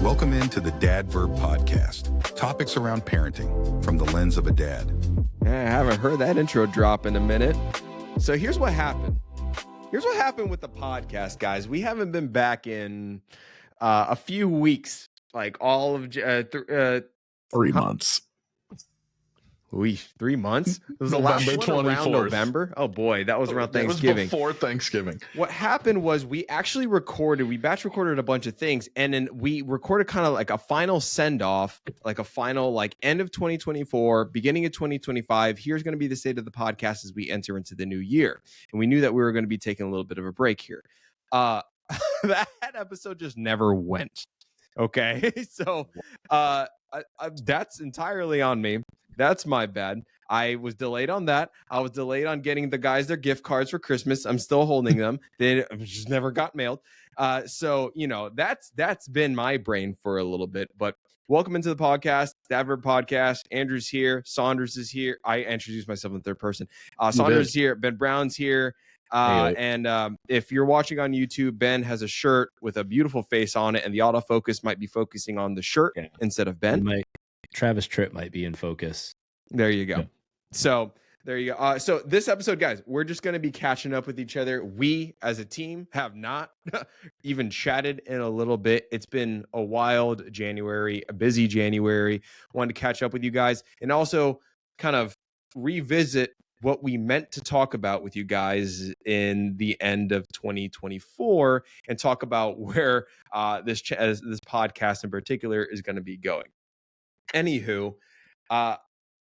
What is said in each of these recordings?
Welcome into the Dad Verb Podcast. Topics around parenting from the lens of a dad. I haven't heard that intro drop in a minute. So here's what happened. Here's what happened with the podcast, guys. We haven't been back in a few weeks, like all of 3 months. 3 months. It was the November last one around 24th. November. Oh boy, that was around Thanksgiving. It was before Thanksgiving. What happened was we actually we batch recorded a bunch of things, and then we recorded kind of like a final send off, like a final like end of 2024, beginning of 2025. Here's going to be the state of the podcast as we enter into the new year, and we knew that we were going to be taking a little bit of a break here. That episode just never went. Okay, so that's entirely on me. That's my bad. I was delayed on that. I was delayed on getting the guys their gift cards for Christmas. I'm still holding them. They just never got mailed. So, you know, that's been my brain for a little bit. But welcome into the podcast, Dad Verb Podcast. Andrew's here. Saunders is here. I introduced myself in third person. Saunders is here. Ben Brown's here. And if you're watching on YouTube, Ben has a shirt with a beautiful face on it, and the autofocus might be focusing on the shirt instead of Ben. Travis Tritt might be in focus. There you go. Yeah. So there you go. So this episode, guys, we're just going to be catching up with each other. We as a team have not even chatted in a little bit. It's been a wild January, a busy January. Wanted to catch up with you guys and also kind of revisit what we meant to talk about with you guys in the end of 2024 and talk about where this podcast in particular is going to be going. Anywho,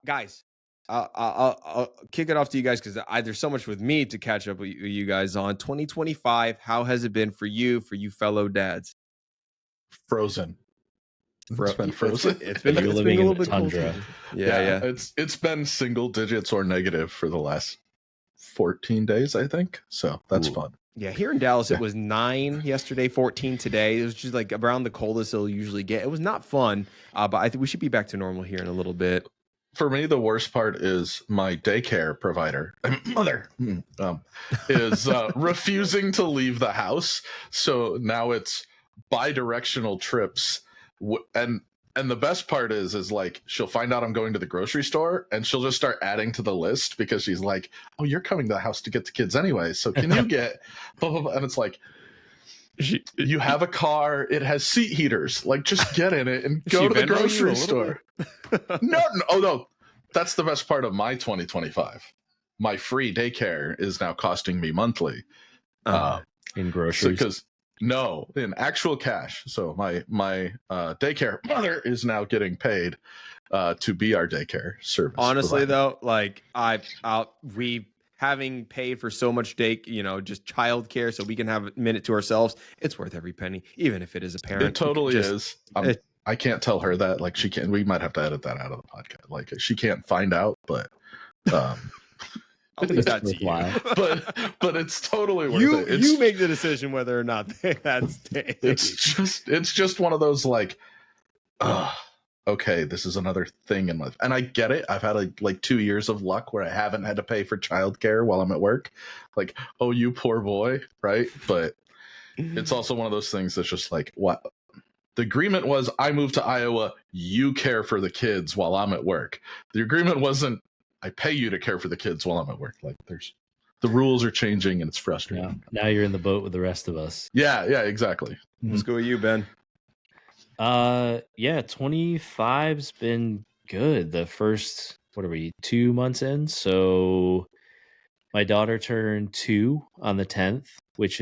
guys, I'll kick it off to you guys because there's so much with me to catch up with you guys on 2025. How has it been for you fellow dads? Frozen. It's been frozen. It's been You're a living little in the bit tundra. cold. Yeah. It's been single digits or negative for the last 14 days, I think. So that's fun. Yeah, here in Dallas, it was 9 yesterday, 14 today. It was just like around the coldest it'll usually get. It was not fun, but I think we should be back to normal here in a little bit. For me, the worst part is my daycare provider, mother, is refusing to leave the house. So now it's bi-directional trips. And the best part is like she'll find out I'm going to the grocery store and she'll just start adding to the list because she's like, oh, you're coming to the house to get the kids anyway. So can you get blah, blah, blah. And it's like, you have a car. It has seat heaters. Like, just get in it and go to the grocery store. No. That's the best part of my 2025. My free daycare is now costing me monthly. In groceries. No, in actual cash. So my daycare mother is now getting paid to be our daycare service. Honestly, provider. though, like we having paid for so much just childcare, so we can have a minute to ourselves. It's worth every penny, even if it is a parent. It totally is. I can't tell her that. Like she can't. We might have to edit that out of the podcast. Like she can't find out, but. I'll leave that to you. but it's totally worth it. You make the decision whether or not that's it's just one of those like, okay, this is another thing in my, and I get it. I've had like 2 years of luck where I haven't had to pay for childcare while I'm at work. Like, oh, you poor boy, right? But it's also one of those things that's just like, what? The agreement was I moved to Iowa, you care for the kids while I'm at work. The agreement wasn't I pay you to care for the kids while I'm at work. Like the rules are changing and it's frustrating. Now you're in the boat with the rest of us. Yeah, exactly. Let's go with you, Ben. 25's been good. The first, 2 months in? So my daughter turned 2 on the 10th, which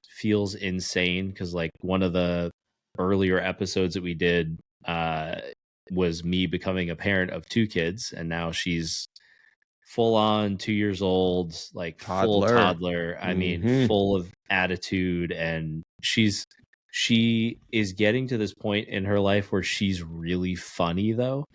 feels insane because like one of the earlier episodes that we did was me becoming a parent of 2 kids, and now she's full on 2 years old, like full toddler. I mean, full of attitude, and she is getting to this point in her life where she's really funny though.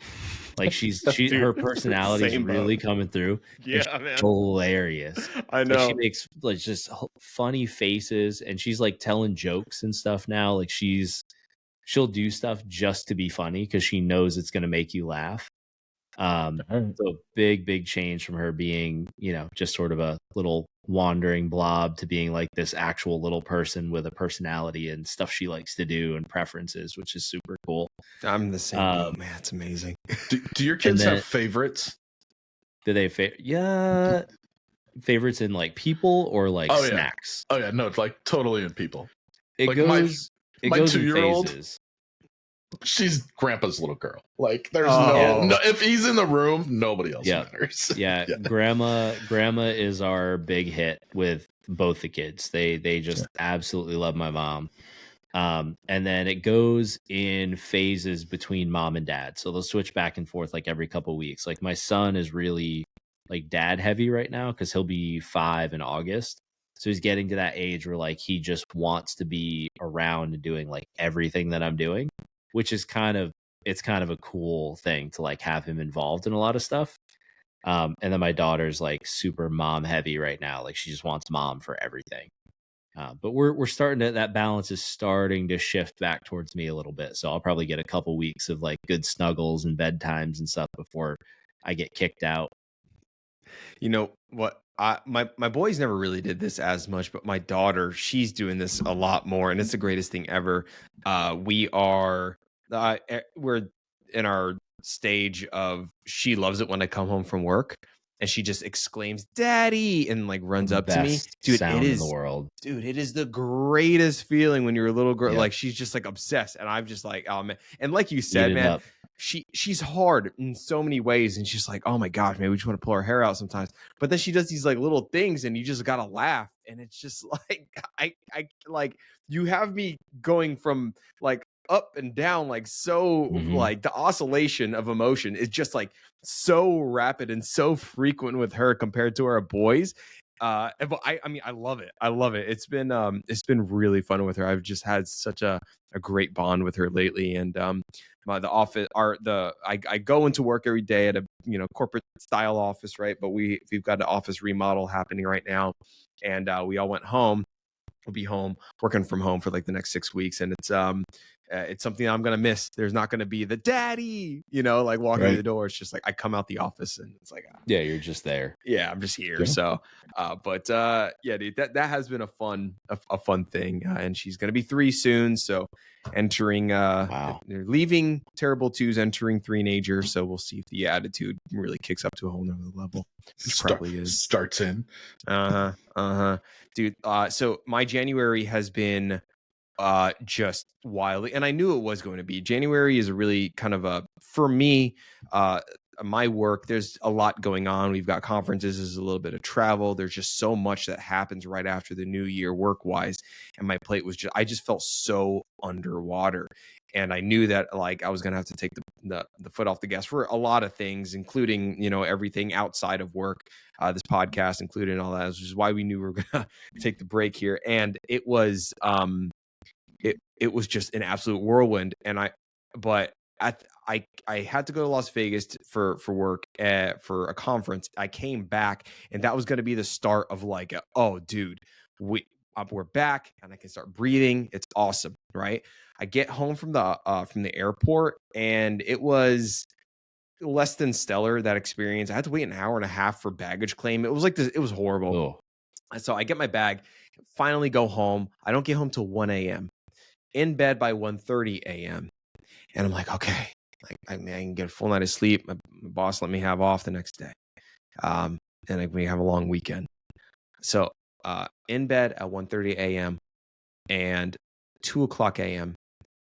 Like her personality is really coming through. Yeah, man, hilarious. I know. Like, she makes like just funny faces, and she's like telling jokes and stuff now. Like she'll do stuff just to be funny because she knows it's going to make you laugh. So big change from her being, just sort of a little wandering blob to being like this actual little person with a personality and stuff she likes to do and preferences, which is super cool. I'm the same boat, man. It's amazing. Do your kids have favorites? Do they favorites in like people or like snacks? Oh yeah, no, it's like totally in people. It like goes my in 2-year-old. phases. She's grandpa's little girl. Like there's no if he's in the room, nobody else matters. Yeah. Grandma is our big hit with both the kids. They just absolutely love my mom. And then it goes in phases between mom and dad. So they'll switch back and forth like every couple weeks. Like my son is really like dad heavy right now because he'll be 5 in August. So he's getting to that age where like he just wants to be around and doing like everything that I'm doing, which is kind of a cool thing to like have him involved in a lot of stuff. And then my daughter's like super mom heavy right now. Like she just wants mom for everything. But we're starting to, that balance is starting to shift back towards me a little bit. So I'll probably get a couple weeks of like good snuggles and bedtimes and stuff before I get kicked out. You know what? My boys never really did this as much, but my daughter, she's doing this a lot more, and it's the greatest thing ever. We're in our stage of she loves it when I come home from work, and she just exclaims "Daddy" and like runs up to me. Dude, it is in the world. Dude, it is the greatest feeling when you're a little girl. Yep. Like she's just like obsessed, and I'm just like, oh man. And like you said, man. She's hard in so many ways, and she's like, oh my gosh, maybe we just want to pull her hair out sometimes. But then she does these like little things, and you just gotta laugh, and it's just like I like you have me going from like up and down, like so like the oscillation of emotion is just like so rapid and so frequent with her compared to our boys. But I mean, I love it. It's been really fun with her. I've just had such a great bond with her lately, and I go into work every day at a corporate style office, right? But we've got an office remodel happening right now, and we all went home. We'll be home working from home for like the next 6 weeks, and it's something I'm gonna miss. There's not gonna be the daddy, like walking through the door. It's just like I come out the office and it's like, you're just there. Yeah, I'm just here. Yeah. So, yeah, dude, that has been a fun thing. And she's gonna be 3 soon. So, entering, they're leaving terrible 2s, entering 3-nager. So we'll see if the attitude really kicks up to a whole nother level. Which probably is starts in. Dude. So my January has been just wildly, and I knew it was going to be. January is really kind of for me, my work, there's a lot going on. We've got conferences, there's a little bit of travel, there's just so much that happens right after the new year work wise, and my plate was I just felt so underwater, and I knew that like I was gonna have to take the foot off the gas for a lot of things, including everything outside of work, this podcast included and all that, which is why we knew we were gonna take the break here. And it was it was just an absolute whirlwind. And I had to go to Las Vegas for work for a conference. I came back, and that was going to be the start of like, oh, dude, we're back, and I can start breathing. It's awesome, right? I get home from the airport, and it was less than stellar, that experience. I had to wait an hour and a half for baggage claim. It was like this. It was horrible. Oh. So I get my bag, finally go home. I don't get home till 1 a.m. in bed by 1:30 a.m. And I'm like, okay, like I can get a full night of sleep. My boss let me have off the next day. And we have a long weekend. So in bed at 1:30 a.m. and 2:00 a.m.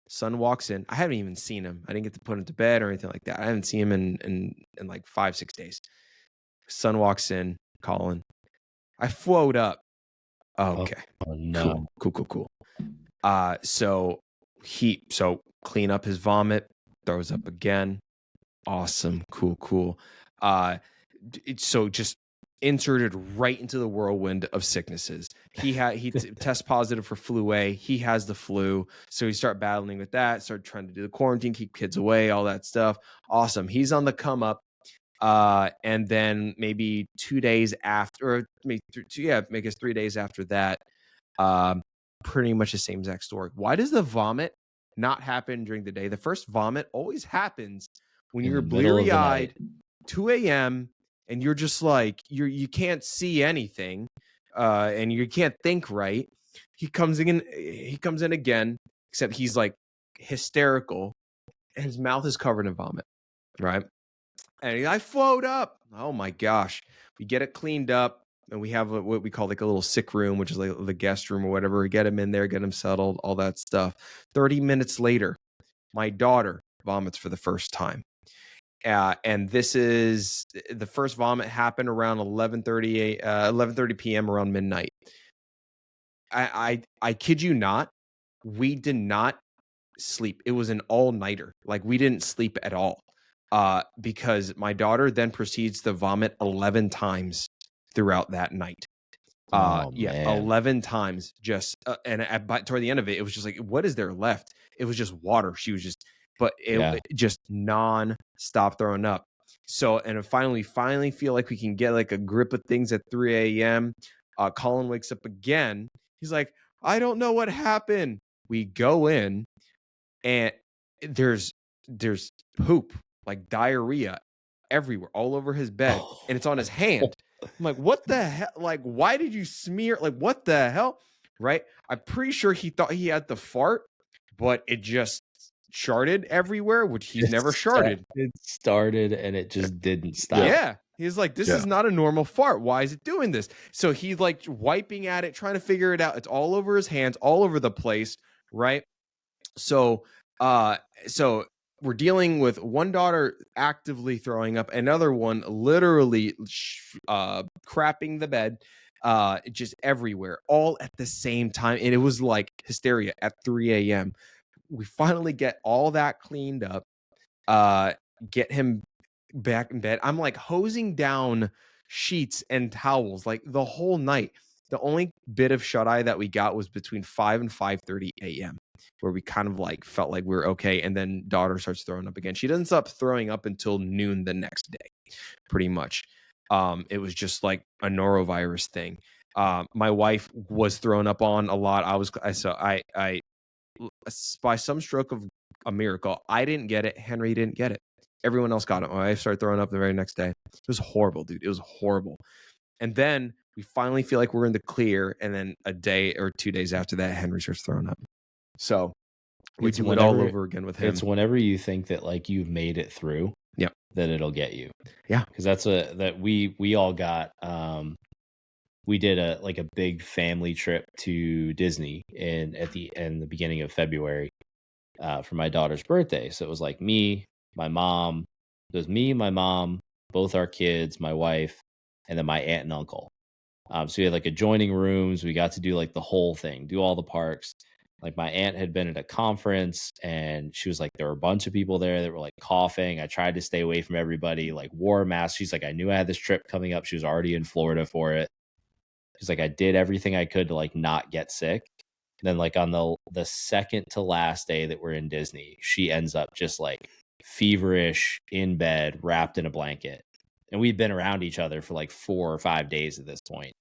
son walks in. I haven't even seen him. I didn't get to put him to bed or anything like that. I haven't seen him in like 5-6 days. Son walks in, Colin. I float up. Oh, okay. Oh no. Cool. So clean up his vomit, throws up again. Awesome. Cool. So just inserted right into the whirlwind of sicknesses. He tests positive for flu A. He has the flu. So he started battling with that, started trying to do the quarantine, keep kids away, all that stuff. Awesome. He's on the come up. And then maybe 2 days after, or maybe 3 days after that, pretty much the same exact story. Why does the vomit not happen during the day? The first vomit always happens when In you're the middle of the bleary-eyed, night. 2 a.m., and you're just like you can't see anything, and you can't think right. He comes in again, except he's like hysterical, and his mouth is covered in vomit, right? And I float up. Oh my gosh. We get it cleaned up, and we have what we call like a little sick room, which is like the guest room or whatever. We get him in there, get him settled, all that stuff. 30 minutes later, my daughter vomits for the first time. And this is the first vomit happened around 11:30 p.m. around midnight. I kid you not, we did not sleep. It was an all-nighter. Like, we didn't sleep at all. Because my daughter then proceeds to vomit 11 times throughout that night. Oh, Yeah, man. 11 times but toward the end of it, it was just like, what is there left? It was just water. She was just, but it just non-stop throwing up. So, and finally feel like we can get like a grip of things at 3 a.m. Colin wakes up again. He's like, I don't know what happened. We go in, and there's poop, like diarrhea everywhere, all over his bed, and it's on his hand. I'm like, what the hell? Like, why did you smear? Like, what the hell? Right? I'm pretty sure he thought he had the fart, but it just sharted everywhere, which he's never sharted. It started and it just didn't stop. Yeah. He's like, this is not a normal fart. Why is it doing this? So he's like wiping at it, trying to figure it out. It's all over his hands, all over the place, right? So we're dealing with one daughter actively throwing up, another one literally crapping the bed, just everywhere, all at the same time. And it was like hysteria at 3 a.m. We finally get all that cleaned up, get him back in bed. I'm like hosing down sheets and towels like the whole night. The only bit of shut-eye that we got was between 5 and 5:30 a.m. where we kind of like felt like we were okay. And then daughter starts throwing up again. She doesn't stop throwing up until noon the next day, pretty much. It was just like a norovirus thing. My wife was thrown up on a lot. I by some stroke of a miracle, I didn't get it. Henry didn't get it. Everyone else got it. My wife started throwing up the very next day. It was horrible, dude. It was horrible. And then we finally feel like we're in the clear. And then a day or 2 days after that, Henry starts throwing up. So we do it all over again with him. It's whenever you think that like you've made it through, that it'll get you. Yeah. Because that we all got. We did a big family trip to Disney in the beginning of February for my daughter's birthday. So it was like me, my mom. It was me, my mom, both our kids, my wife, and then my aunt and uncle. So we had like adjoining rooms. We got to do like the whole thing, do all the parks. Like my aunt had been at a conference and she was like, there were a bunch of people there that were like coughing. I tried to stay away from everybody, like wore a mask. She's like, I knew I had this trip coming up. She was already in Florida for it. She's like, I did everything I could to like not get sick. And then like on the second to last day that we're in Disney, she ends up just like feverish in bed, wrapped in a blanket. And we've been around each other for like 4 or 5 days at this point.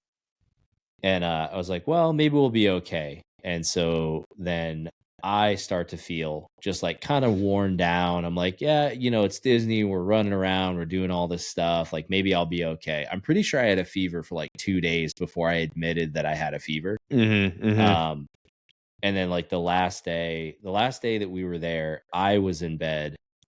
And I was like, well, maybe we'll be okay. And so then I start to feel just like kind of worn down. I'm like, yeah, it's Disney. We're running around. We're doing all this stuff. Like maybe I'll be okay. I'm pretty sure I had a fever for like 2 days before I admitted that I had a fever. And then like the last day that we were there, I was in bed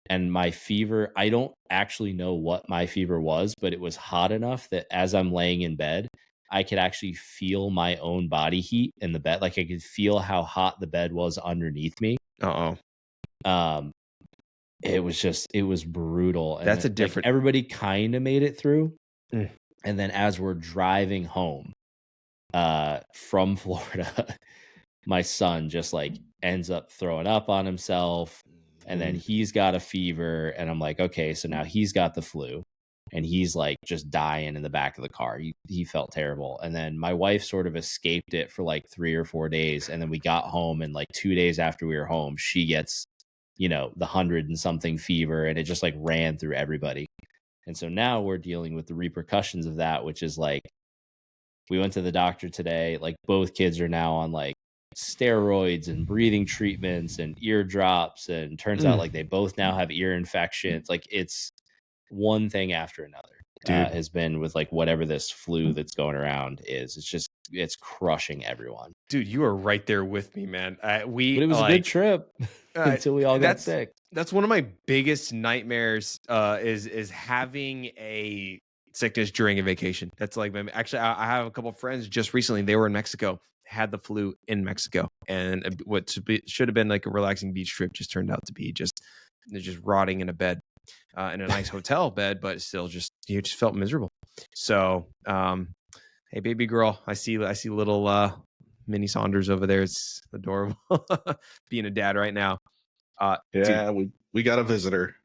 and my fever, I don't actually know what my fever was, but it was hot enough that as I'm laying in bed, I could actually feel my own body heat in the bed. Like I could feel how hot the bed was underneath me. It was brutal. And That's then, a different. Like, everybody kind of made it through. And then as we're driving home from Florida, my son just like ends up throwing up on himself. And then he's got a fever. And I'm like, okay, so now he's got the flu. And he's like just dying in the back of the car. He felt terrible. And then my wife sort of escaped it for like 3 or 4 days. And then we got home and like 2 days after we were home, she gets, the 100 and something fever. And it just like ran through everybody. And so now we're dealing with the repercussions of that, which is like, we went to the doctor today. Like both kids are now on like steroids and breathing treatments and ear drops, and turns out like they both now have ear infections. Like it's one thing after another. Has been with like whatever this flu that's going around is. It's crushing everyone. Dude, you are right there with me, man. But it was a good trip until we all got sick. That's one of my biggest nightmares. Is having a sickness during a vacation. That's like, actually, I have a couple of friends just recently. They were in Mexico, had the flu in Mexico, and what should have been like a relaxing beach trip just turned out to be just rotting in a bed, in a nice hotel bed, but still you just felt miserable. So, hey, baby girl, I see little mini Saunders over there. It's adorable being a dad right now. Yeah, we got a visitor.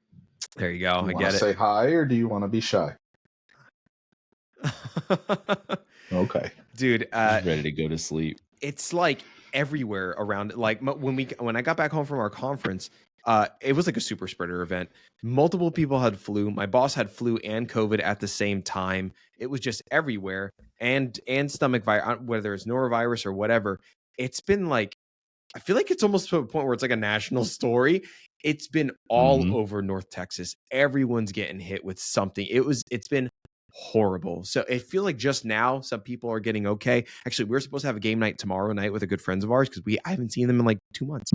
There you go. Do you I get it. Say hi, or do you want to be shy? Okay, dude. He's ready to go to sleep. It's like everywhere around. Like when I got back home from our conference, it was like a super spreader event. Multiple people had flu. My boss had flu and COVID at the same time. It was just everywhere, and stomach virus, whether it's norovirus or whatever. It's been like, I feel like it's almost to a point where it's like a national story. It's been all over North Texas. Everyone's getting hit with something. It's been horrible. So I feel like just now some people are getting okay. Actually, we're supposed to have a game night tomorrow night with a good friends of ours because I haven't seen them in like 2 months.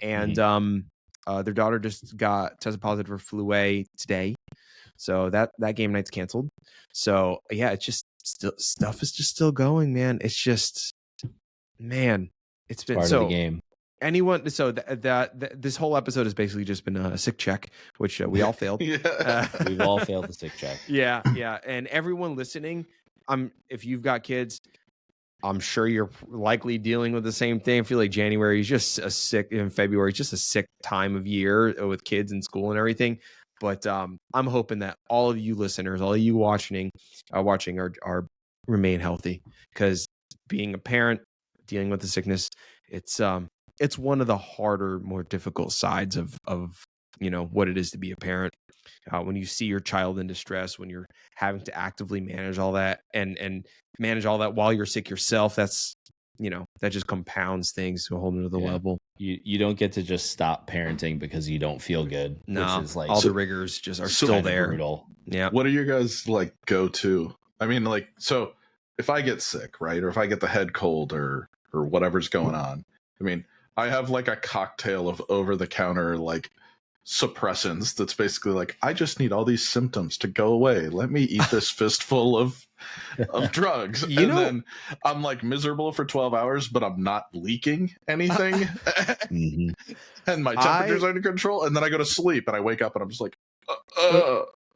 And their daughter just got tested positive for flu A today. So that game night's canceled. So yeah, it's just stuff is just still going, man. It's just, man, it's been part of the game. Anyone, so this whole episode has basically just been a sick check, which we all failed. We've all failed the sick check. Yeah. And everyone listening, if you've got kids, I'm sure you're likely dealing with the same thing. I feel like January is just February is just a sick time of year with kids in school and everything. But I'm hoping that all of you listeners, all of you watching are remain healthy, because being a parent, dealing with the sickness, it's one of the harder, more difficult sides of what it is to be a parent. When you see your child in distress, when you're having to actively manage all that and manage all that while you're sick yourself, that's that just compounds things to a whole nother level. You don't get to just stop parenting because you don't feel good. No, which is like, all the rigors just are still there. Brutal. Yeah. What are your guys like go to? I mean, like, so if I get sick, right, or if I get the head cold or whatever's going on, I mean, I have like a cocktail of over-the-counter like suppressants that's basically like, I just need all these symptoms to go away. Let me eat this fistful of drugs. Then I'm like miserable for 12 hours, but I'm not leaking anything. And my temperature's under control. And then I go to sleep and I wake up and I'm just like,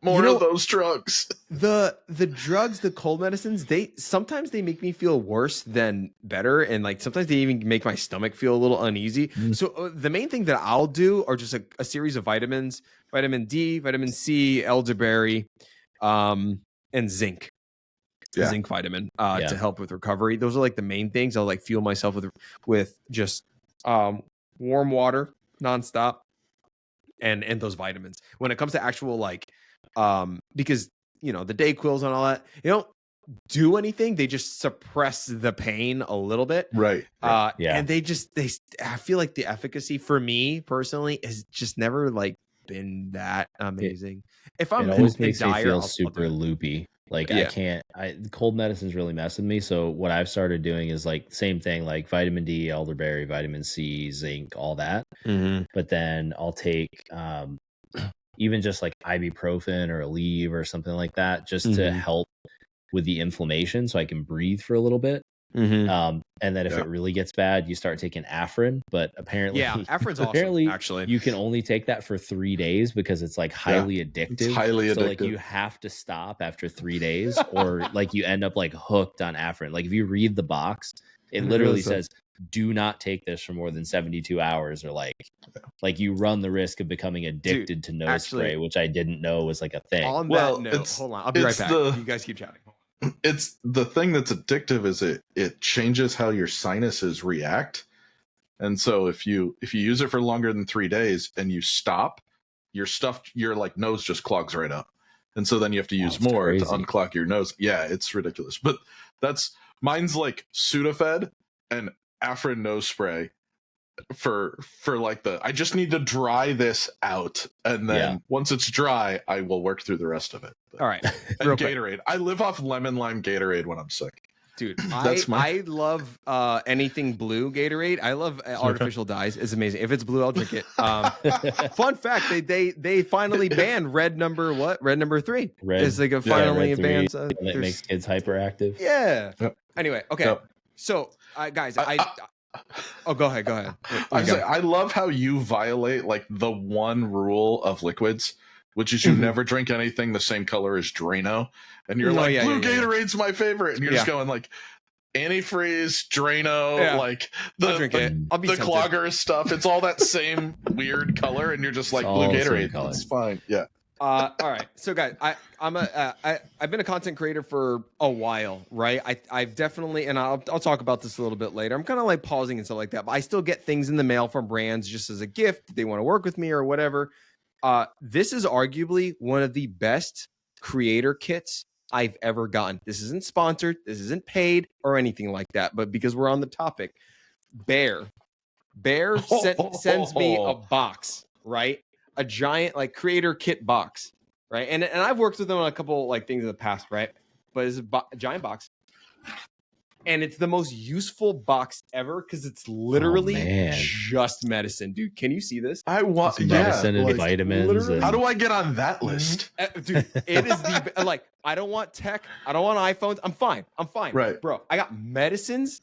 more of those drugs. The drugs, the cold medicines, sometimes they make me feel worse than better, and like sometimes they even make my stomach feel a little uneasy. So the main thing that I'll do are just a series of vitamins: vitamin D, vitamin C, elderberry, and zinc. Zinc vitamin to help with recovery. Those are like the main things. I'll like fuel myself with just warm water nonstop, and those vitamins. When it comes to actual like because the Dayquils and all that, they don't do anything. They just suppress the pain a little bit, right? And I feel like the efficacy for me personally has just never like been that amazing. If I'm it always makes me feel super loopy. Like cold medicines really mess with me. So what I've started doing is like same thing, like vitamin D, elderberry, vitamin C, zinc, all that. But then I'll take even just like ibuprofen or Aleve or something like that, just to help with the inflammation so I can breathe for a little bit. And then if it really gets bad, you start taking Afrin. But apparently, Afrin's apparently, awesome, actually. You can only take that for 3 days because it's like highly addictive. It's highly addictive. So like you have to stop after 3 days, or like you end up like hooked on Afrin. Like if you read the box, it literally says, do not take this for more than 72 hours, or like you run the risk of becoming addicted to nose spray, which I didn't know was like a thing. On that note, hold on, I'll be right back. You guys keep chatting. It's the thing that's addictive is it changes how your sinuses react. And so if you use it for longer than 3 days and you stop, your like nose just clogs right up. And so then you have to use more to unclog your nose. Yeah, it's ridiculous. But mine's like Sudafed, and Afrin nose spray for like I just need to dry this out, and then once it's dry, I will work through the rest of it. But, All right. and Real quick. Gatorade. I live off lemon lime Gatorade when I'm sick. Dude, That's I love anything blue Gatorade. I love artificial dyes. It's amazing. If it's blue, I'll drink it. Fun fact: they finally banned red number 3. Red, it's like a finally red 3, banned. that makes kids hyperactive. Yeah. Yep. Anyway, okay. Yep. So, guys, oh, go ahead. I love how you violate like the one rule of liquids, which is you never drink anything the same color as Drano. And you're blue Gatorade's my favorite. And you're just going like antifreeze, Drano, like I'll drink it. I'll be the tempted. clogger stuff. It's all that same weird color. And you're just like blue Gatorade. It's fine. Yeah. All right. So guys, I've been a content creator for a while, right? I've definitely, and I'll talk about this a little bit later. I'm kind of like pausing and stuff like that, but I still get things in the mail from brands just as a gift. They want to work with me or whatever. This is arguably one of the best creator kits I've ever gotten. This isn't sponsored. This isn't paid or anything like that. But because we're on the topic, Bear sends me a box, right? A giant like creator kit box, right? And I've worked with them on a couple like things in the past, right? But it's a giant box. And it's the most useful box ever because it's literally just medicine, dude. Can you see this? I want medicine and vitamins. How do I get on that list, dude? It is the like. I don't want tech. I don't want iPhones. I'm fine. Right, bro. I got medicines.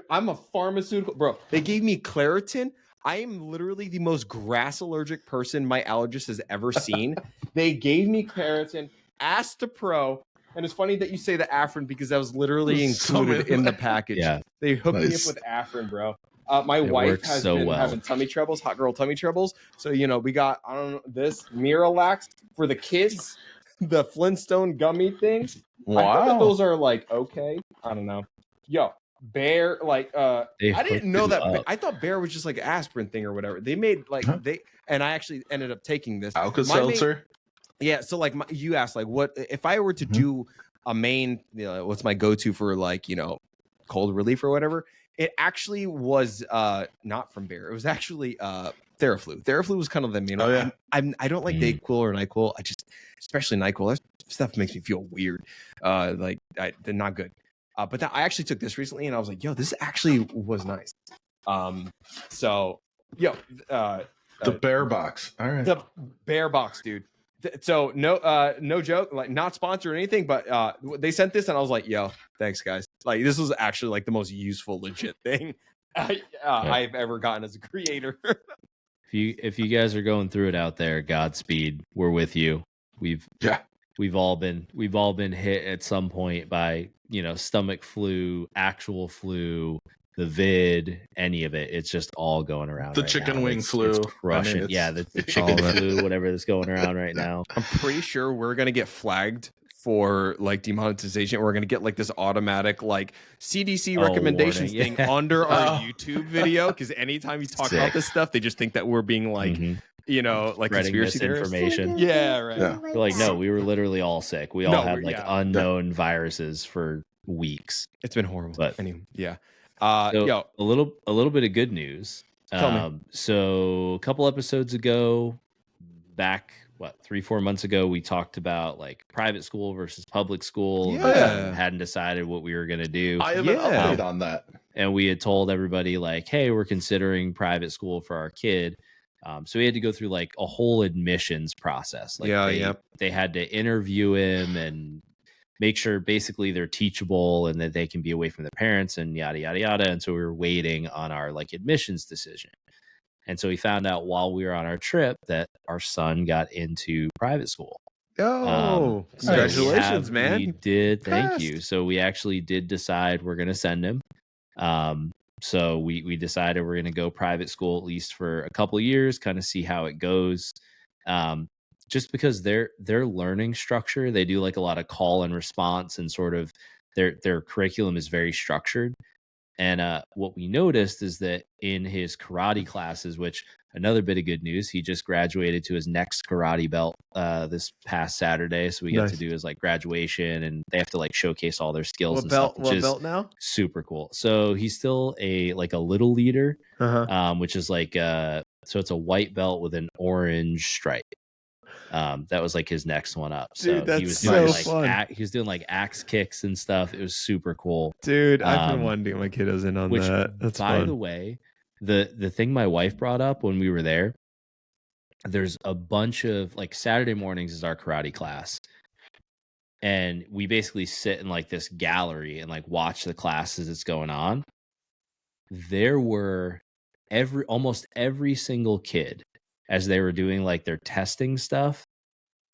I'm a pharmaceutical bro. They gave me Claritin. I am literally the most grass allergic person my allergist has ever seen. They gave me Claritin, Astapro. And it's funny that you say the Afrin because that was literally included in the package. Yeah. They hooked me up with Afrin, bro. My wife has been having tummy troubles, hot girl tummy troubles. So, we got, I don't know, this Miralax for the kids, the Flintstone gummy things. Wow. I thought those are like, okay. I don't know. Yo, Bear, like, I didn't know that. I thought Bear was just like an aspirin thing or whatever. They made like, and I actually ended up taking this. Alka-Seltzer? Yeah, so like you asked, like, what if I were to do a main? What's my go-to for like cold relief or whatever? It actually was not from Bear. It was actually Theraflu. Theraflu was kind of the main. Oh yeah. I don't like Dayquil or Nyquil. I just, especially Nyquil, that stuff makes me feel weird. They're not good. But I actually took this recently, and I was like, yo, this actually was nice. So the Bear box. All right. The Bear box, dude. So no joke, like not sponsored or anything, but they sent this and I was like, yo, thanks guys. Like this was actually like the most useful legit thing I've ever gotten as a creator. If you guys are going through it out there, Godspeed. We're with you. We've all been hit at some point by stomach flu, actual flu, the vid, any of it. It's just all going around. The right chicken now. wing flu. It's crushing. The chicken flu, whatever that's going around right now. I'm pretty sure we're gonna get flagged for like demonetization. We're gonna get like this automatic like CDC recommendations thing under our YouTube video because anytime you talk about this stuff, they just think that we're being like like conspiracy information. Yeah, right. Yeah. We're like, no, we were literally all sick. We all had like unknown viruses for weeks. It's been horrible. But anyway, a little bit of good news. Tell me. So a couple episodes ago, back 3-4 months ago, we talked about like private school versus public school. Yeah. Hadn't decided what we were gonna do. I have an update on that. And we had told everybody like, hey, we're considering private school for our kid. So we had to go through like a whole admissions process. Like they had to interview him and make sure basically they're teachable and that they can be away from their parents and yada, yada, yada. And so we were waiting on our like admissions decision. And so we found out while we were on our trip that our son got into private school. Oh, so congratulations, man. We did. Thank you. So we actually did decide we're going to send him. So we decided we're going to go private school, at least for a couple of years, kind of see how it goes. Just because their learning structure, they do like a lot of call and response and sort of their curriculum is very structured. And what we noticed is that in his karate classes, which another bit of good news, he just graduated to his next karate belt this past Saturday. So we get to do his like graduation, and they have to like showcase all their skills and stuff, which What is belt now? super cool. So he's still a little leader, which is like so it's a white belt with an orange stripe. That was like his next one up. So Dude, that's he was doing so like fun. he was doing like axe kicks and stuff. It was super cool. Dude, I've been wanting to get my kiddos in on Which, that. That's by fun. the way, the thing my wife brought up when we were there, there's a bunch of like Saturday mornings is our karate class. And we basically sit in like this gallery and like watch the class as it's going on. There were almost every single kid, as they were doing like their testing stuff,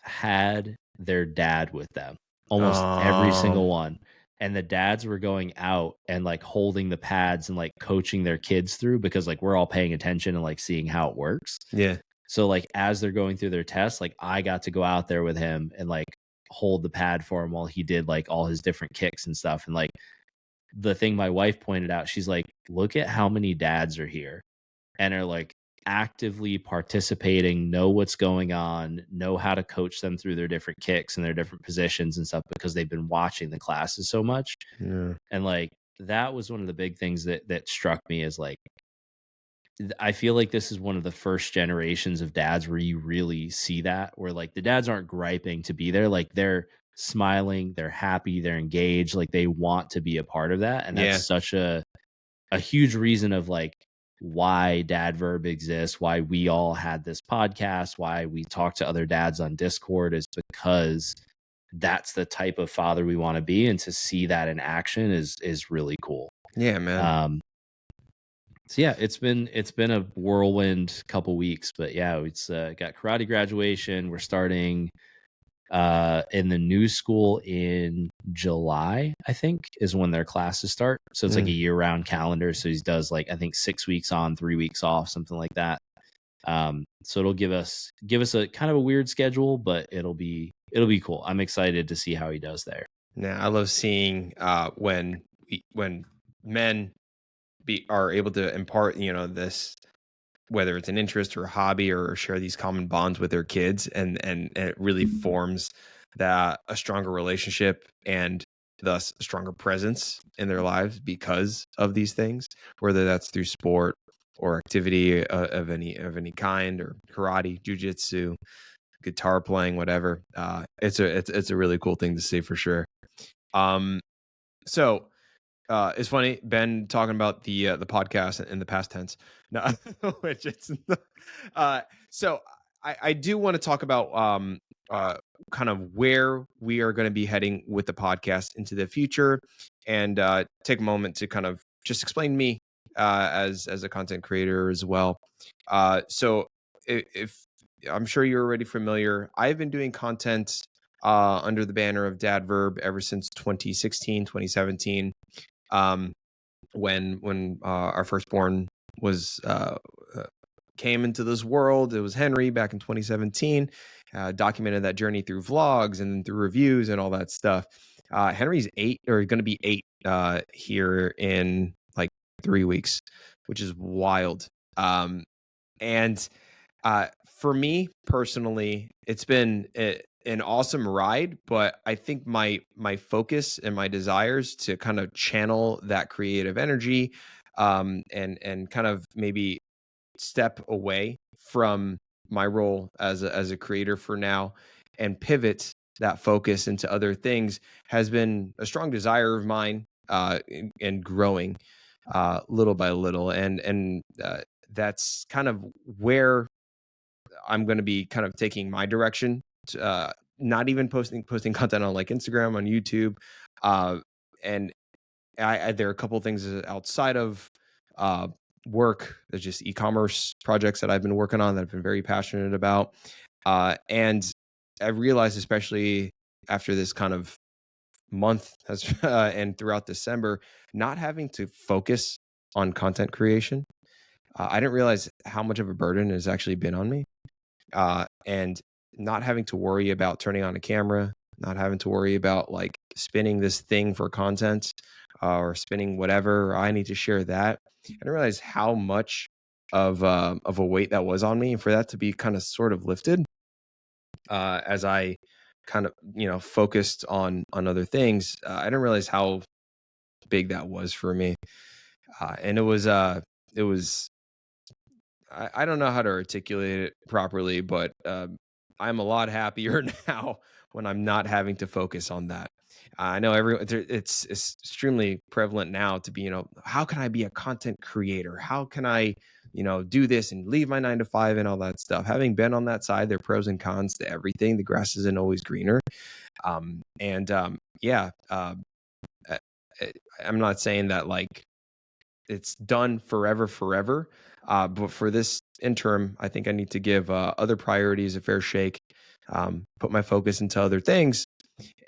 had their dad with them. Almost every single one. And the dads were going out and like holding the pads and like coaching their kids through, because like we're all paying attention and like seeing how it works. Yeah. So like as they're going through their tests, like I got to go out there with him and like hold the pad for him while he did like all his different kicks and stuff. And like the thing my wife pointed out, she's like, look at how many dads are here and are like actively participating, know what's going on, know how to coach them through their different kicks and their different positions and stuff, because they've been watching the classes so much. Yeah. And like that was one of the big things that struck me, is like I feel like this is one of the first generations of dads where you really see that, where like the dads aren't griping to be there, like they're smiling, they're happy, they're engaged, like they want to be a part of that. And that's such a huge reason of like why Dad Verb exists, why we all had this podcast, why we talk to other dads on Discord, is because that's the type of father we want to be. And to see that in action is really cool. Yeah, man. So yeah, it's been a whirlwind couple weeks, but yeah, it's got karate graduation. We're starting in the new school in July, I think, is when their classes start. So it's like a year-round calendar. So he does like I think 6 weeks on, 3 weeks off, something like that. So it'll give us a kind of a weird schedule, but it'll be cool. I'm excited to see how he does there. Yeah, I love seeing when men are able to impart, this, whether it's an interest or a hobby, or share these common bonds with their kids, and it really forms a stronger relationship, and thus a stronger presence in their lives because of these things, whether that's through sport or activity of any kind, or karate, jujitsu, guitar playing, whatever. It's a really cool thing to see for sure. So it's funny, Ben talking about the podcast in the past tense. No, which it's so I do want to talk about kind of where we are going to be heading with the podcast into the future, and take a moment to kind of just explain me as a content creator as well. So if I'm sure you're already familiar, I've been doing content under the banner of Dad Verb ever since 2016, 2017. When our firstborn was came into this world. It was Henry back in 2017. Documented that journey through vlogs and through reviews and all that stuff. Henry's 8, or going to be 8 here in like 3 weeks, which is wild. And for me personally, it's been an awesome ride, but I think my focus and my desires to kind of channel that creative energy, and kind of maybe step away from my role as a creator for now, and pivot that focus into other things, has been a strong desire of mine, and growing little by little, and that's kind of where I'm going to be kind of taking my direction. Not even posting content on like Instagram, on YouTube, and there are a couple of things outside of work. There's just e-commerce projects that I've been working on that I've been very passionate about, and I realized, especially after this kind of month and throughout December, not having to focus on content creation, I didn't realize how much of a burden it has actually been on me. And not having to worry about turning on a camera, not having to worry about like spinning this thing for content, or spinning whatever, or I need to share that. I didn't realize how much of a weight that was on me, and for that to be kind of sort of lifted as I kind of, focused on other things. I didn't realize how big that was for me. And it was, I don't know how to articulate it properly, but I'm a lot happier now when I'm not having to focus on that. I know it's extremely prevalent now to be, how can I be a content creator? How can I, do this and leave my 9 to 5 and all that stuff? Having been on that side, there are pros and cons to everything. The grass isn't always greener. Yeah, I'm not saying that like it's done forever. But for this interim, I think I need to give other priorities a fair shake, put my focus into other things,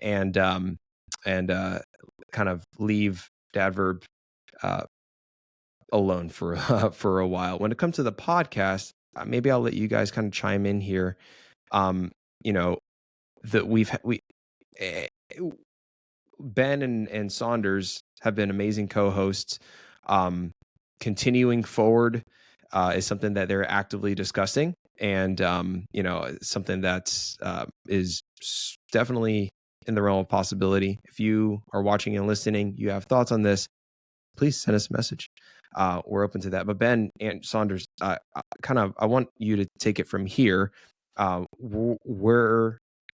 and kind of leave Dad Verb alone for for a while. When it comes to the podcast, maybe I'll let you guys kind of chime in here. That Ben and Saunders have been amazing co-hosts. Continuing forward is something that they're actively discussing, and something that's is definitely in the realm of possibility. If you are watching and listening, you have thoughts on this, please send us a message. We're open to that. But Ben and Saunders, I want you to take it from here. What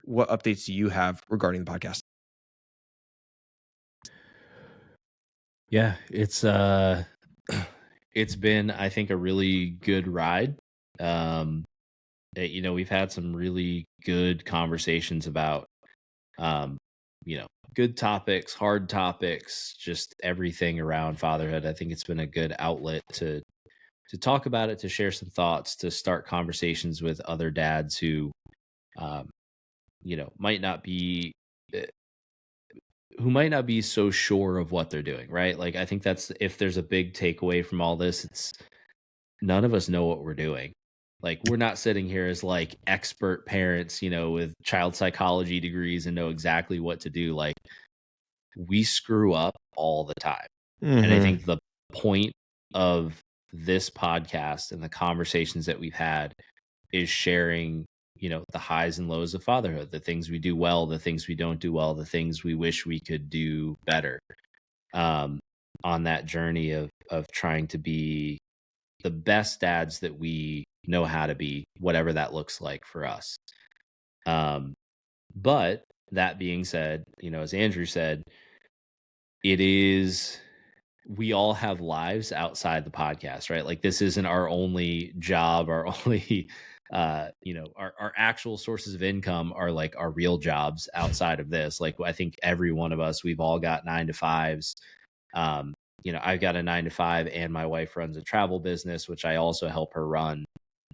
updates do you have regarding the podcast? Yeah, it's been, I think, a really good ride. We've had some really good conversations about good topics, hard topics, just everything around fatherhood. I think it's been a good outlet to talk about it, to share some thoughts, to start conversations with other dads who might not be so sure of what they're doing, right? Like, I think that's, if there's a big takeaway from all this, it's none of us know what we're doing. Like, we're not sitting here as like expert parents, with child psychology degrees and know exactly what to do. Like, we screw up all the time. And I think the point of this podcast and the conversations that we've had is sharing, the highs and lows of fatherhood, the things we do well, the things we don't do well, the things we wish we could do better, on that journey of trying to be the best dads that we know how to be, whatever that looks like for us. But that being said, as Andrew said, we all have lives outside the podcast, right? Like, this isn't our only job, our only our actual sources of income are like our real jobs outside of this. Like, I think every one of us, we've all got 9 to 5s. I've got a 9 to 5, and my wife runs a travel business, which I also help her run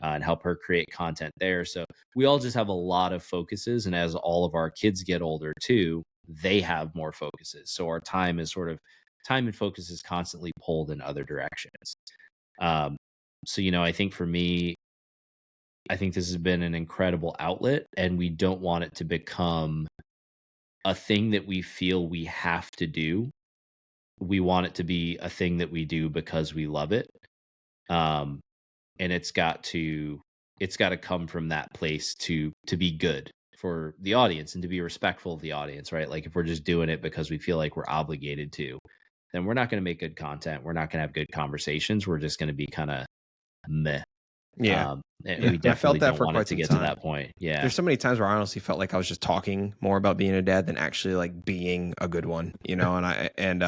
and help her create content there. So we all just have a lot of focuses. And as all of our kids get older too, they have more focuses. So our time and focus is constantly pulled in other directions. I think for me, I think this has been an incredible outlet, and we don't want it to become a thing that we feel we have to do. We want it to be a thing that we do because we love it. And it's got to come from that place to be good for the audience and to be respectful of the audience, right? Like, if we're just doing it because we feel like we're obligated to, then we're not going to make good content. We're not going to have good conversations. We're just going to be kind of meh. Yeah. And we definitely don't want it to get to that point. Yeah. There's so many times where I honestly felt like I was just talking more about being a dad than actually like being a good one, and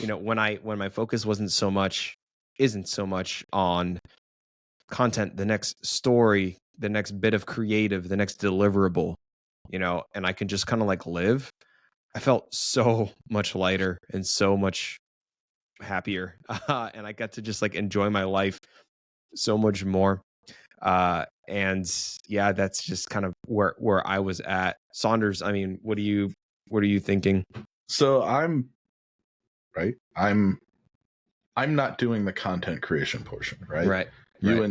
when my focus isn't so much on content, the next story, the next bit of creative, the next deliverable, and I can just kind of like live, I felt so much lighter and so much happier. And I got to just like enjoy my life so much more. And yeah, that's just kind of where I was at. Saunders, I mean, what are you thinking? So I'm not doing the content creation portion, right? Right. You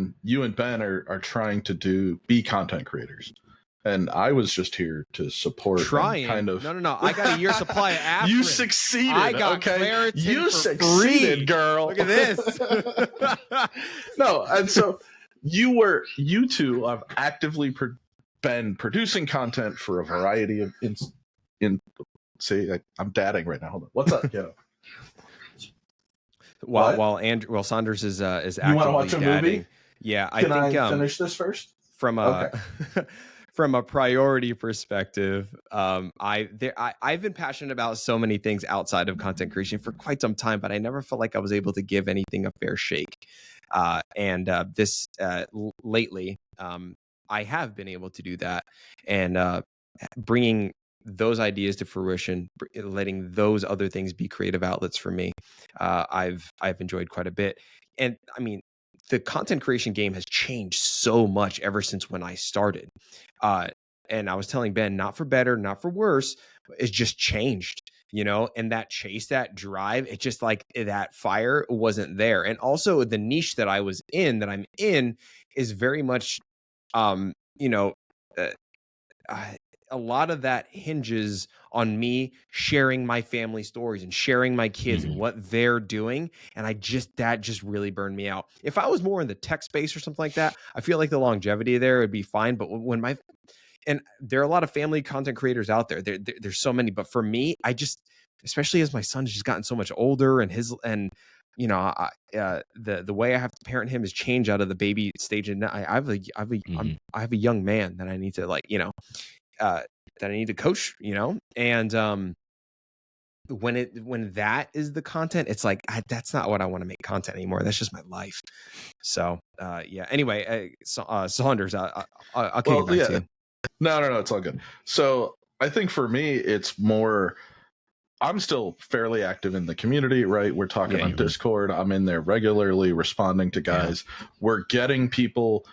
and Ben are trying to be content creators. and I was just here to support. Trying. Kind of. No. I got a year supply of aspirin. You succeeded. I got okay? Claritin You for succeeded, free. girl. Look at this. No, and so you two have actively been producing content for a variety of I'm dadding right now. Hold on. What's up, kiddo? While Saunders is actively You want to watch a dadding. movie? Yeah, Can I think I finish this first? from a from a priority perspective, I've been passionate about so many things outside of content creation for quite some time, but I never felt like I was able to give anything a fair shake. Lately, I have been able to do that, and bringing those ideas to fruition, letting those other things be creative outlets for me. I've enjoyed quite a bit, and I mean, the content creation game has changed so much ever since when I started. And I was telling Ben, not for better, not for worse, it's just changed, and that chase, that drive, it just like that fire wasn't there. And also the niche that I'm in is very much, a lot of that hinges on me sharing my family stories and sharing my kids and what they're doing. And that just really burned me out. If I was more in the tech space or something like that, I feel like the longevity there would be fine. But and there are a lot of family content creators out there. There's so many, but for me, especially as my son has just gotten so much older and the way I have to parent him has changed out of the baby stage. And I have a young man that I need to that I need to coach, and when that is the content, it's like, that's not what I want to make content anymore. That's just my life. So, yeah. Anyway, Saunders, I'll kick it back to you. No, it's all good. So I think for me, it's more, I'm still fairly active in the community, right? We're talking on Discord. I'm in there regularly responding to guys. Yeah. We're getting people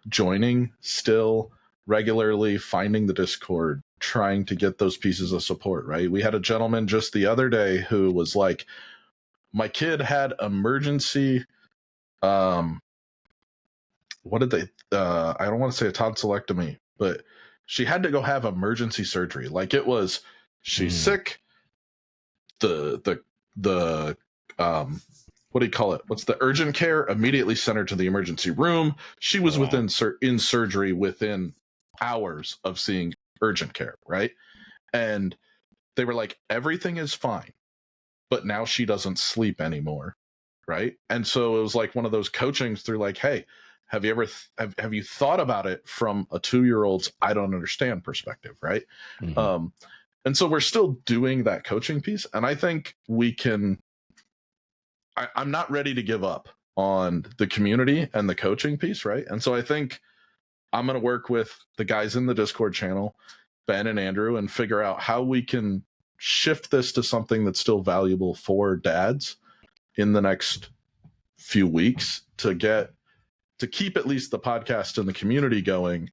joining still regularly, finding the Discord, trying to get those pieces of support, right? We had a gentleman just the other day who was like, my kid had emergency, I don't want to say a tonsillectomy, but she had to go have emergency surgery. Like it was, she's sick. The what do you call it? What's the urgent care? Immediately sent her to the emergency room. She was in surgery within hours of seeing urgent care, right? And they were like, everything is fine, but now she doesn't sleep anymore, right? And so it was like one of those coachings through like, hey, have you ever have you thought about it from a 2-year-old's I don't understand perspective, right? And so we're still doing that coaching piece, and I think we can. I'm not ready to give up on the community and the coaching piece, right? And so I think I'm going to work with the guys in the Discord channel, Ben and Andrew, and figure out how we can shift this to something that's still valuable for dads in the next few weeks to keep at least the podcast and the community going,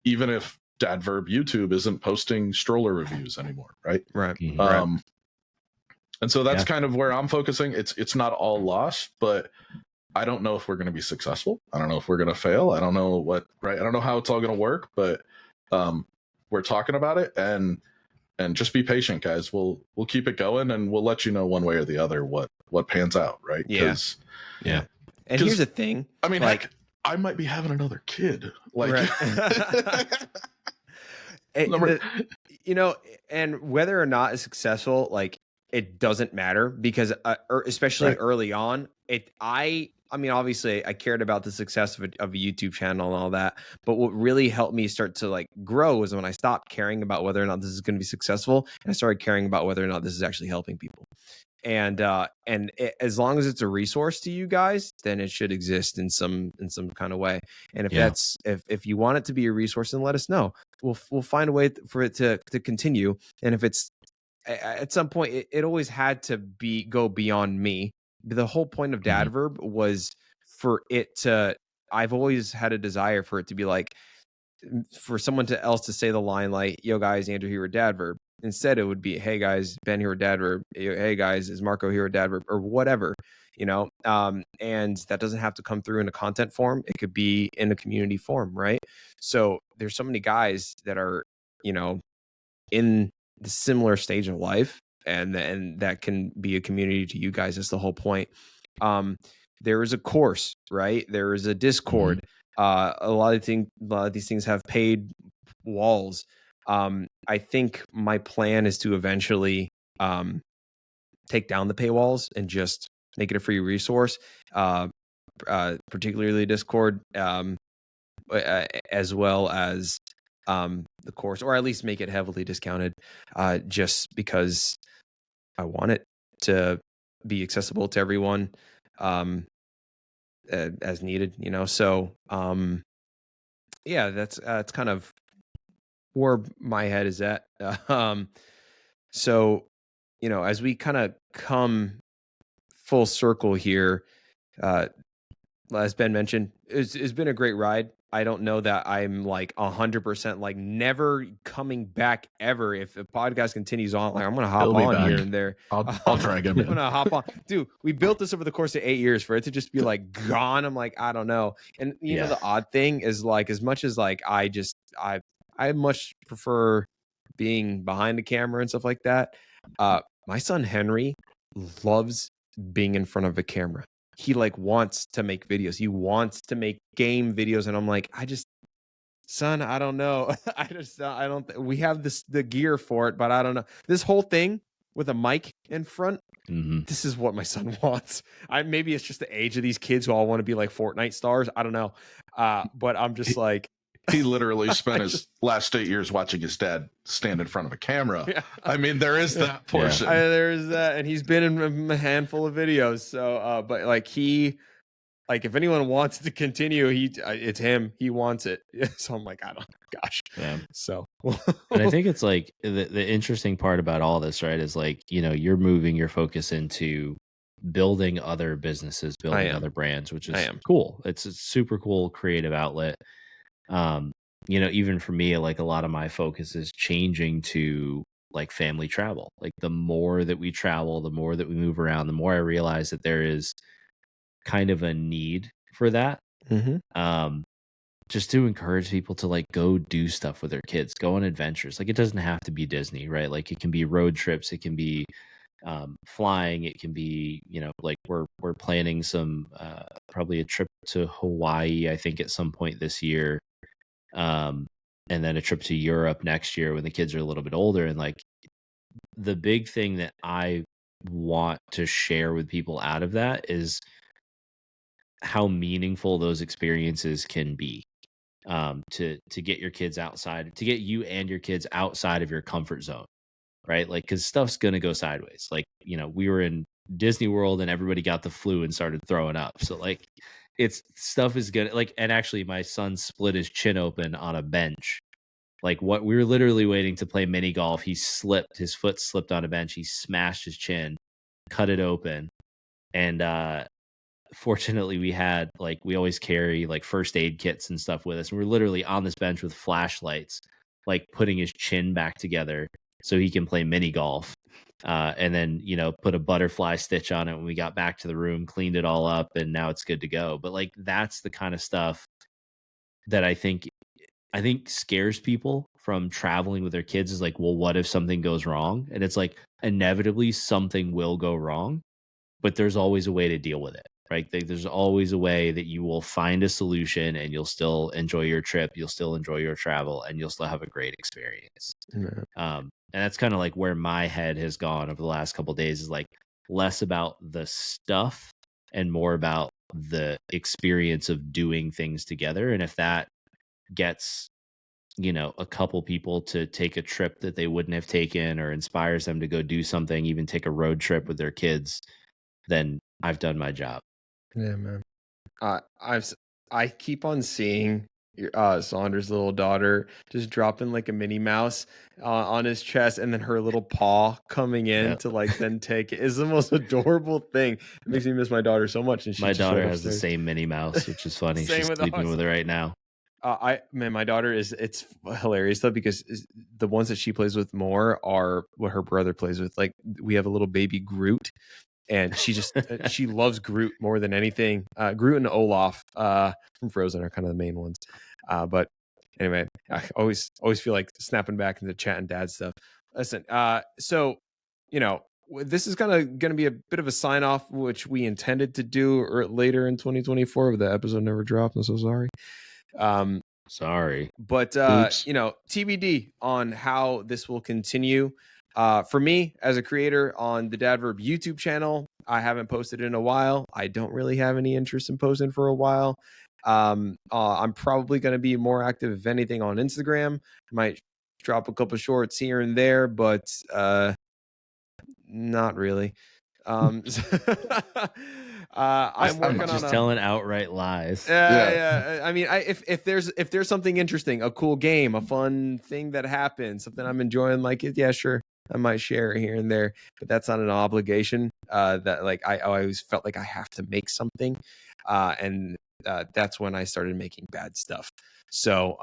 even if Dad Verb YouTube isn't posting stroller reviews anymore, right? Right. And so that's kind of where I'm focusing. It's not all lost, but I don't know if we're going to be successful. I don't know if we're going to fail. I don't know I don't know how it's all going to work, but we're talking about it, and just be patient, guys. We'll keep it going, and we'll let you know one way or the other what pans out, right? Yeah. And here's the thing. I mean, like, I might be having another kid. Like, and whether or not it's successful, like, it doesn't matter because especially early on, I mean, obviously I cared about the success of a YouTube channel and all that, but what really helped me start to like grow was when I stopped caring about whether or not this is going to be successful, and I started caring about whether or not this is actually helping people. And as long as it's a resource to you guys, then it should exist in some kind of way. And if you want it to be a resource, then let us know. We'll find a way for it to continue. And if it's at some point, it always had to go beyond me. The whole point of Dad Verb was for it to. I've always had a desire for it to be like, for someone else to say the line like, "Yo guys, Andrew here at Dad Verb." Instead, it would be, "Hey guys, Ben here at Dad Verb. Hey guys, is Marco here at Dad Verb?" Or whatever, And that doesn't have to come through in a content form. It could be in a community form, right? So there's so many guys that are, you know, in the similar stage of life, and that can be a community to you guys. That's the whole point. There is a course, right? There is a Discord. A lot of these things have paid walls. I think my plan is to eventually take down the paywalls and just make it a free resource, particularly Discord, as well as the course, or at least make it heavily discounted, just because I want it to be accessible to everyone, as needed, you know. So yeah, that's kind of where my head is at. So, you know, as we kind of come full circle here, as Ben mentioned, it's been a great ride. I don't know that I'm like 100% like never coming back ever. If the podcast continues on, like I'm gonna hop He'll be on back. here and there. I'll drag him I'm in. gonna hop on, dude. We built this over the course of 8 years for it to just be like gone. I'm like, I don't know. And you know, the odd thing is, like, as much as like I much prefer being behind the camera and stuff like that. My son Henry loves being in front of a camera. He like wants to make videos. He wants to make game videos. And I'm like, son, I don't know. I don't, we have the gear for it, but I don't know. This whole thing with a mic in front, this is what my son wants. Maybe it's just the age of these kids who all want to be like Fortnite stars. I don't know. But I'm just like, he literally spent his last 8 years watching his dad stand in front of a camera. Yeah. I mean, there is that portion. There's that, and he's been in a handful of videos. So, but like if anyone wants to continue, it's him. He wants it. So I'm like, gosh. Yeah. So, and I think it's like the interesting part about all this, right, is like, you know, you're moving your focus into building other businesses, building other brands, which is cool. It's a super cool creative outlet. You know, even for me, like a lot of my focus is changing to like family travel. Like the more that we travel, the more that we move around, the more I realize that there is kind of a need for that. Just to encourage people to like go do stuff with their kids, go on adventures. Like it doesn't have to be Disney, right? Like it can be road trips, it can be flying, it can be, you know, like we're planning some probably a trip to Hawaii, I think, at some point this year. And then a trip to Europe next year when the kids are a little bit older. And like the big thing that I want to share with people out of that is how meaningful those experiences can be, to get your kids outside, to get you and your kids outside of your comfort zone, right? Like, because stuff's gonna go sideways. Like, you know, we were in Disney World and everybody got the flu and started throwing up. So like, stuff is gonna, like, and actually my son split his chin open on a bench. Like, what, we were literally waiting to play mini golf. His foot slipped on a bench. He smashed his chin, cut it open. And fortunately we always carry like first aid kits and stuff with us. And we're literally on this bench with flashlights, like putting his chin back together so he can play mini golf. And then, you know, put a butterfly stitch on it when we got back to the room, cleaned it all up, and now it's good to go. But like, that's the kind of stuff that I think scares people from traveling with their kids, is like, well, what if something goes wrong? And it's like, inevitably something will go wrong, but there's always a way to deal with it, right? There's always a way that you will find a solution and you'll still enjoy your trip, you'll still enjoy your travel, and you'll still have a great experience. And that's kind of like where my head has gone over the last couple of days, is like less about the stuff and more about the experience of doing things together. And if that gets, you know, a couple people to take a trip that they wouldn't have taken, or inspires them to go do something, even take a road trip with their kids, then I've done my job. Yeah, man. I keep on seeing Saunders' little daughter just dropping like a Minnie Mouse on his chest, and then her little paw coming in to like then take it. Is the most adorable thing. It makes me miss my daughter so much. And my daughter has the same Minnie Mouse, which is funny. She's sleeping with her right now. My daughter it's hilarious though, because the ones that she plays with more are what her brother plays with. Like, we have a little baby Groot, and she just she loves Groot more than anything. Groot and Olaf from Frozen are kind of the main ones. But Anyway, I always feel like snapping back into chat and dad stuff. Listen, so this is kind of going to be a bit of a sign off, which we intended to do later in 2024, but the episode never dropped. I'm so sorry. Sorry, but Oops. TBD on how this will continue. For me as a creator on the Dad Verb YouTube channel, I haven't posted in a while. I don't really have any interest in posting for a while. I'm probably going to be more active, if anything, on Instagram. Might drop a couple shorts here and there, but not really. I'm working just on telling outright lies. yeah. I mean, if there's something interesting, a cool game, a fun thing that happens, something I'm enjoying, like it, yeah, sure, I might share it here and there, but that's not an obligation. That like I always felt like I have to make something, and that's when I started making bad stuff. So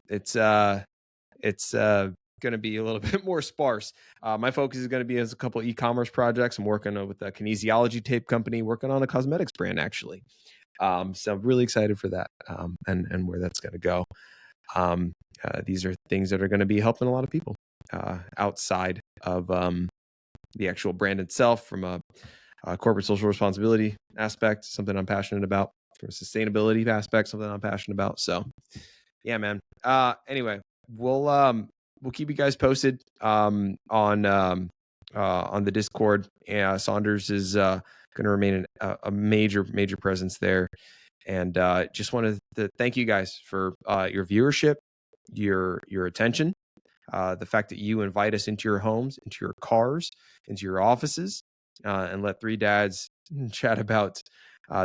it's going to be a little bit more sparse. My focus is going to be as a couple e-commerce projects. I'm working with a kinesiology tape company, working on a cosmetics brand actually. So I'm really excited for that, and where that's going to go. These are things that are going to be helping a lot of people outside of the actual brand itself, from a corporate social responsibility aspect, something I'm passionate about, from a sustainability aspect, something I'm passionate about. So yeah, man. Anyway, we'll keep you guys posted on the Discord. Saunders is going to remain a major presence there, and just wanted to thank you guys for your viewership, your attention, the fact that you invite us into your homes, into your cars, into your offices, and let three dads chat about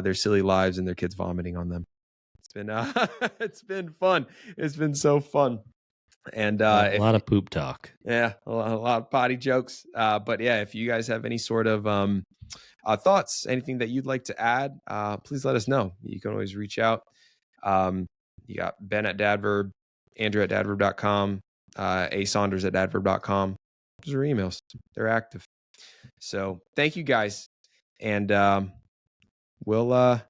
their silly lives and their kids vomiting on them. It's been fun. It's been so fun. And a lot of poop talk. Yeah, a lot of potty jokes. But yeah, if you guys have any sort of thoughts, anything that you'd like to add, please let us know. You can always reach out. You got Ben at Dad Verb, Andrew at dadverb.com, A Saunders at dadverb.com. Those are emails. They're active. So thank you guys, and we'll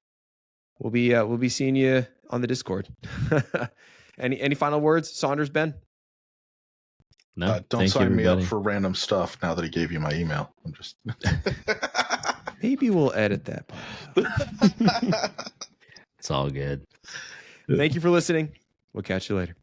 be seeing you on the Discord. Any final words, Saunders, Ben? No, don't sign me up for random stuff now that he gave you my email. I'm just maybe we'll edit that part. It's all good. Thank you for listening. We'll catch you later.